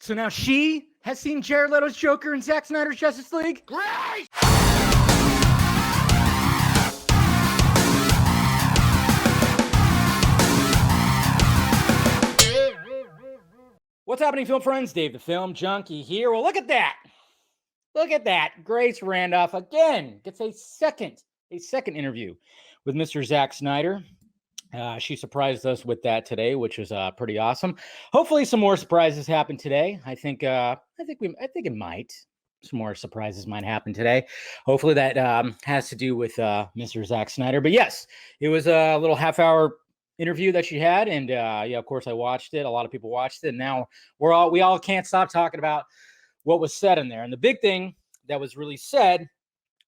So now she has seen Jared Leto's Joker and Zack Snyder's Justice League? Great! What's happening, film friends? Dave the Film Junkie here. Well, look at that. Look at that. Grace Randolph again gets a second interview with Mr. Zack Snyder. She surprised us with that today, which was pretty awesome. Hopefully, some more surprises happen today. I think it might. Some more surprises might happen today. Hopefully, that has to do with Mr. Zack Snyder. But yes, it was a little half-hour interview that she had, and yeah, of course, I watched it. A lot of people watched it, and now we all can't stop talking about what was said in there. And the big thing that was really said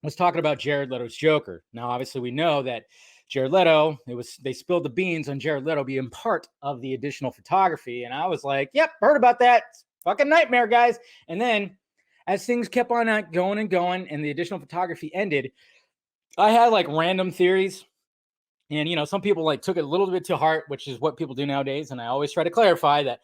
was talking about Jared Leto's Joker. Now, obviously, we know that Jared Leto, they spilled the beans on Jared Leto being part of the additional photography. And I was like, yep, heard about that. It's fucking nightmare, guys. And then as things kept on going and going and the additional photography ended, I had like random theories. And, you know, some people like took it a little bit to heart, which is what people do nowadays. And I always try to clarify that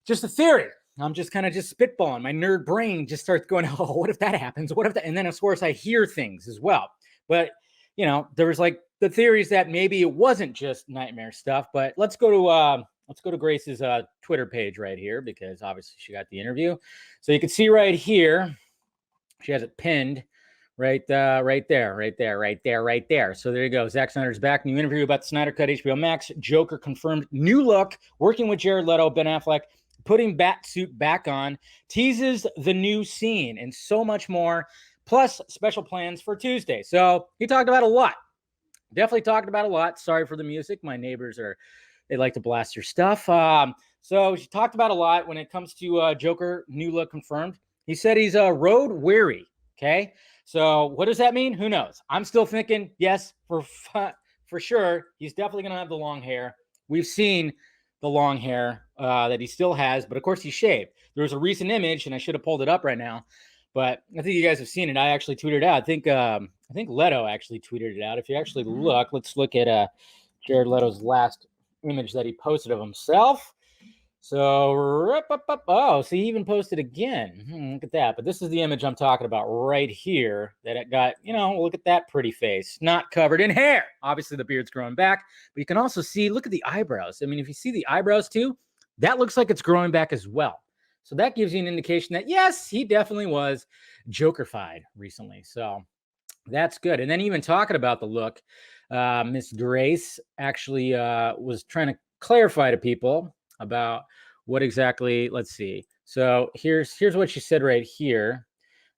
just a theory. I'm just kind of spitballing. My nerd brain just starts going, oh, what if that happens? What if that? And then, of course, I hear things as well. But, you know, there was like the theories that maybe it wasn't just nightmare stuff. But let's go to Grace's Twitter page right here, because obviously she got the interview. So you can see right here, she has it pinned right there. So there you go. Zack Snyder's back. New interview about the Snyder Cut, HBO Max. Joker confirmed. New look. Working with Jared Leto, Ben Affleck. Putting Batsuit back on, teases the new scene, and so much more, plus special plans for Tuesday. So he talked about a lot. Definitely talked about a lot. Sorry for the music. My neighbors they like to blast your stuff. So she talked about a lot when it comes to Joker, new look confirmed. He said he's road weary. Okay. So what does that mean? Who knows? I'm still thinking, yes, for sure. He's definitely going to have the long hair. We've seen the long hair that he still has, but of course he shaved. There was a recent image, and I should have pulled it up right now, but I think you guys have seen it. I actually tweeted it out. I think Leto actually tweeted it out. If you actually look, let's look at Jared Leto's last image that he posted of himself. So, so he even posted again. Look at that. But this is the image I'm talking about right here, that it got, you know, look at that pretty face, not covered in hair. Obviously, the beard's growing back, but you can also see, look at the eyebrows. I mean, if you see the eyebrows too, that looks like it's growing back as well. So that gives you an indication that, yes, he definitely was Joker-fied recently. So that's good. And then even talking about the look, Miss Grace actually was trying to clarify to people about what exactly, let's see. So here's what she said right here.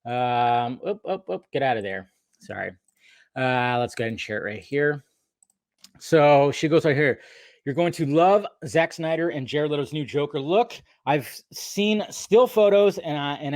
Get out of there. Sorry. Let's go ahead and share it right here. So she goes right here. You're going to love Zack Snyder and Jared Leto's new Joker look. I've seen still photos, and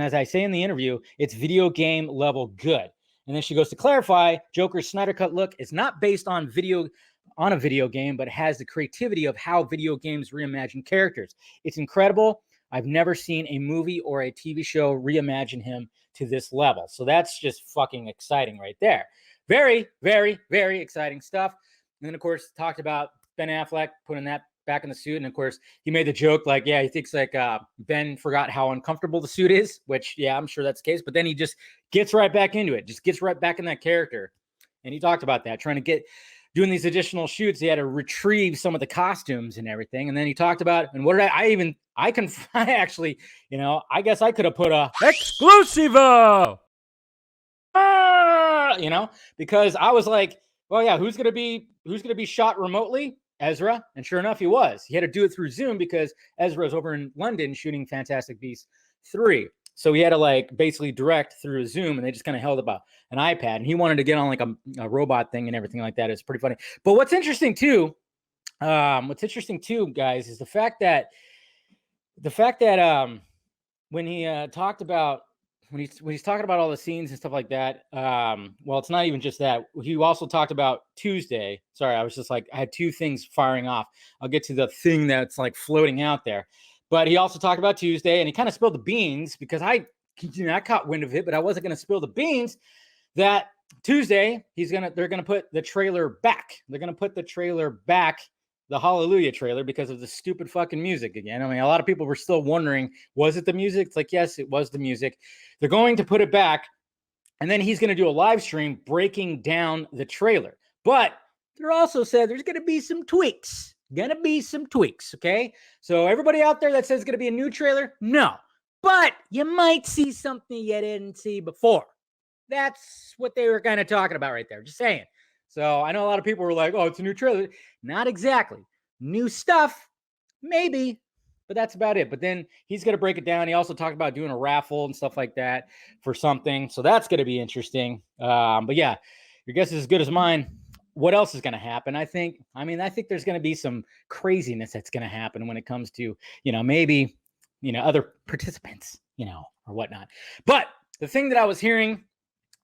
as I say in the interview, it's video game level good. And then she goes to clarify, Joker's Snyder Cut look is not based on a video game, but has the creativity of how video games reimagine characters. It's incredible. I've never seen a movie or a TV show reimagine him to this level. So that's just fucking exciting right there. Very, very, very exciting stuff. And then, of course, talked about Ben Affleck putting that back in the suit. And, of course, he made the joke like, yeah, he thinks like Ben forgot how uncomfortable the suit is, which, yeah, I'm sure that's the case. But then he just gets right back into it, just gets right back in that character. And he talked about that, trying to doing these additional shoots. He had to retrieve some of the costumes and everything. And then he talked about, and what did I actually, you know, I guess I could have put a exclusivo, you know, because I was like, well, yeah, who's going to be shot remotely? Ezra. And sure enough, he was. He had to do it through Zoom because Ezra's over in London shooting Fantastic Beasts 3. So he had to like basically direct through Zoom, and they just kind of held up an iPad, and he wanted to get on like a robot thing and everything like that. It's pretty funny. But what's interesting too, guys, is the fact that when he talked about when he's talking about all the scenes and stuff like that, well, it's not even just that. He also talked about Tuesday. Sorry, I was just like, I had two things firing off. I'll get to the thing that's like floating out there. But he also talked about Tuesday, and he kind of spilled the beans because I caught wind of it, but I wasn't going to spill the beans that Tuesday they're going to put the trailer back. They're going to put the trailer back the Hallelujah trailer because of the stupid fucking music again. I mean, a lot of people were still wondering, was it the music? It's like, yes, it was the music. They're going to put it back, and then he's going to do a live stream breaking down the trailer. But they're also said there's going to be some tweaks. Okay? So everybody out there that says it's going to be a new trailer, no. But you might see something you didn't see before. That's what they were kind of talking about right there. Just saying. So I know a lot of people were like, oh, it's a new trailer. Not exactly. New stuff, maybe, but that's about it. But then he's going to break it down. He also talked about doing a raffle and stuff like that for something. So that's going to be interesting. But yeah, your guess is as good as mine. What else is going to happen? I think there's going to be some craziness that's going to happen when it comes to, maybe, other participants, or whatnot. But the thing that I was hearing,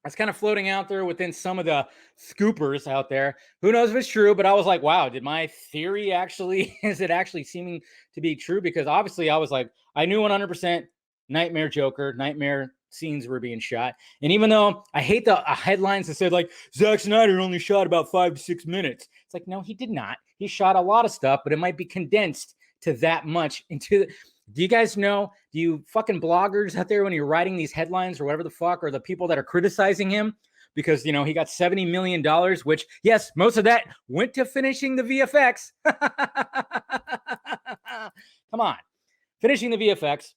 it's kind of floating out there within some of the scoopers out there. Who knows if it's true, but I was like, wow, did my theory is it actually seeming to be true? Because obviously I was like, I knew 100% Nightmare Joker, Nightmare scenes were being shot. And even though I hate the headlines that said like, Zack Snyder only shot about 5 to 6 minutes. It's like, no, he did not. He shot a lot of stuff, but it might be condensed to that much into do you guys know, do you fucking bloggers out there when you're writing these headlines or whatever the fuck, or the people that are criticizing him because, he got $70 million, which, yes, most of that went to finishing the VFX. Come on. Finishing the VFX.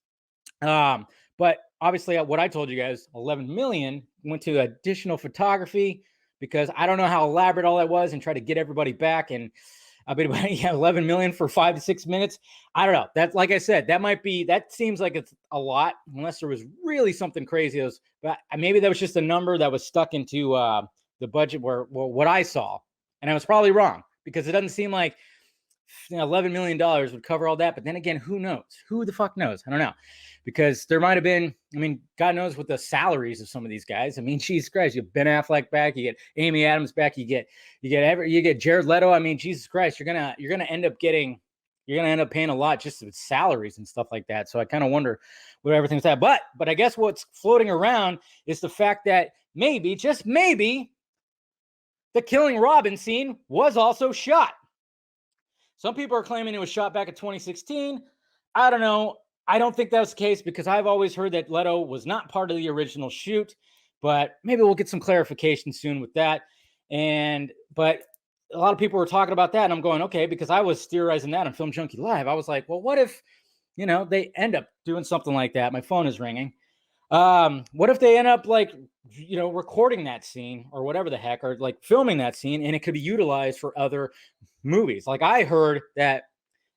But obviously what I told you guys, 11 million went to additional photography because I don't know how elaborate all that was and try to get everybody back. And I mean, 11 million for 5 to 6 minutes. I don't know. That's like I said, that seems like it's a lot unless there was really something crazy. But maybe that was just a number that was stuck into the budget what I saw. And I was probably wrong because it doesn't seem like $11 million would cover all that. But then again, who knows? Who the fuck knows? I don't know. Because there might have been, God knows what the salaries of some of these guys. Jesus Christ, you get Ben Affleck back, you get Amy Adams back, you get Jared Leto. Jesus Christ, you're gonna end up paying a lot just with salaries and stuff like that. So I kind of wonder where everything's at. But I guess what's floating around is the fact that maybe, just maybe, the killing Robin scene was also shot. Some people are claiming it was shot back in 2016. I don't know. I don't think that was the case because I've always heard that Leto was not part of the original shoot, but maybe we'll get some clarification soon with that. But a lot of people were talking about that, and I'm going, okay, because I was theorizing that on Film Junkie Live. I was like, well, what if, they end up doing something like that? My phone is ringing. What if they end up recording that scene or whatever the heck, or like filming that scene, and it could be utilized for other movies? Like I heard that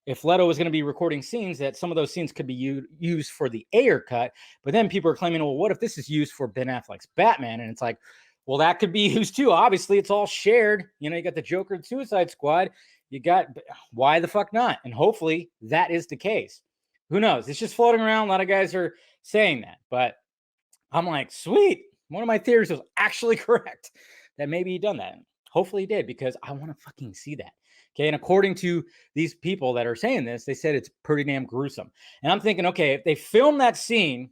if Leto was going to be recording scenes, that some of those scenes could be used for the Ayer cut. But then people are claiming, well, what if this is used for Ben Affleck's Batman? And it's like, well, that could be used too. Obviously, it's all shared. You got the Joker and Suicide Squad. Why the fuck not? And hopefully that is the case. Who knows? It's just floating around. A lot of guys are saying that. But I'm like, sweet. One of my theories was actually correct. That maybe he done that. Hopefully he did, because I want to fucking see that. Okay, and according to these people that are saying this, they said it's pretty damn gruesome. And I'm thinking, okay, if they film that scene,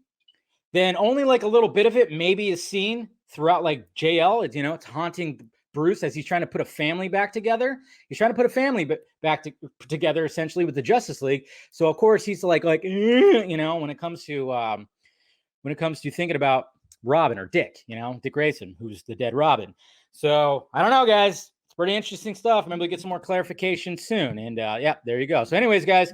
then only like a little bit of it maybe is seen throughout like JL. It's haunting Bruce as he's trying to put a family back together. He's trying to put a family back together essentially with the Justice League. So of course he's like when it comes to thinking about Robin or Dick, Dick Grayson, who's the dead Robin. So I don't know, guys. Pretty interesting stuff. Maybe we'll get some more clarification soon. And yeah, there you go. So anyways, guys,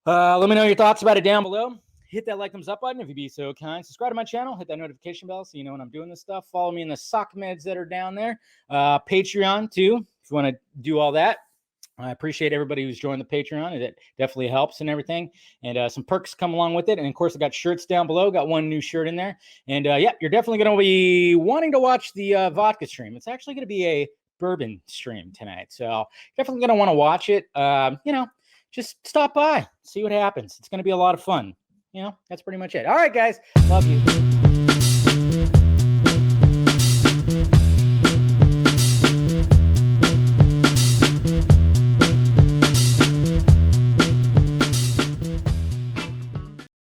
let me know your thoughts about it down below. Hit that thumbs up button if you'd be so kind. Subscribe to my channel. Hit that notification bell so you know when I'm doing this stuff. Follow me in the sock meds that are down there. Patreon too, if you want to do all that. I appreciate everybody who's joined the Patreon. It definitely helps and everything. And some perks come along with it. And of course, I got shirts down below. Got one new shirt in there. And yeah, you're definitely going to be wanting to watch the vodka stream. It's actually going to be a bourbon stream tonight. So definitely going to want to watch it. Just stop by, see what happens. It's going to be a lot of fun. That's pretty much it. All right, guys. Love you.